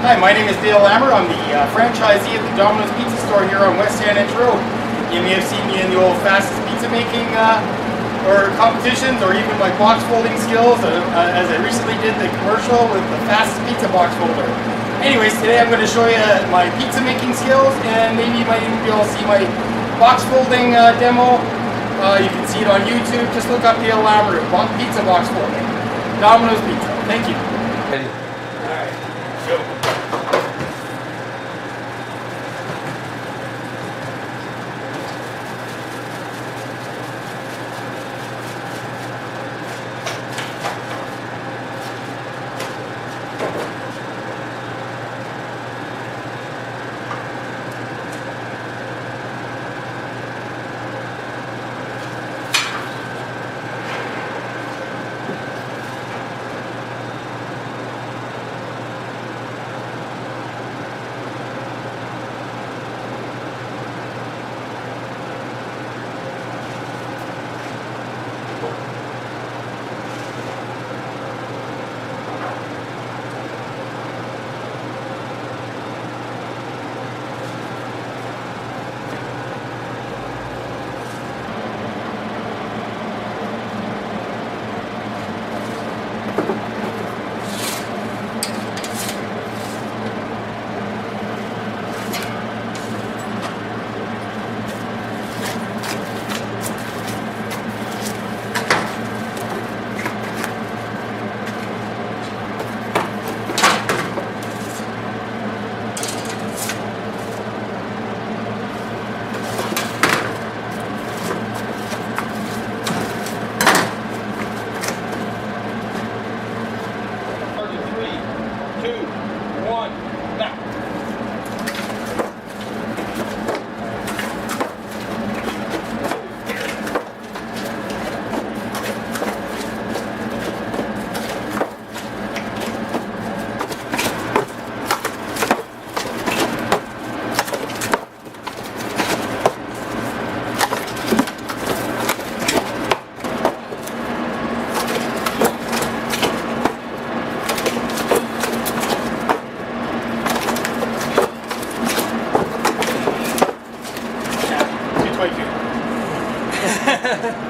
Hi, my name is Dale Lammer. I'm the franchisee at the Domino's Pizza Store here on West Sandwich Road. You may have seen me in the old fastest pizza making or competitions, or even my box folding skills, as I recently did the commercial with the fastest pizza box folder. Anyways, today I'm going to show you my pizza making skills, and maybe you might even be able to see my box folding demo. You can see it on YouTube. Just look up Dale Lammer, pizza box folding. Domino's Pizza. Thank you. Ready? Alright, go.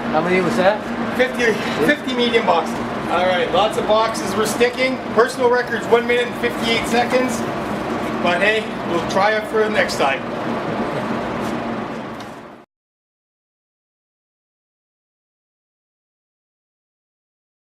How many was that? 50 medium boxes. Alright, lots of boxes we're sticking. Personal record's 1 minute and 58 seconds. But hey, we'll try it for the next time.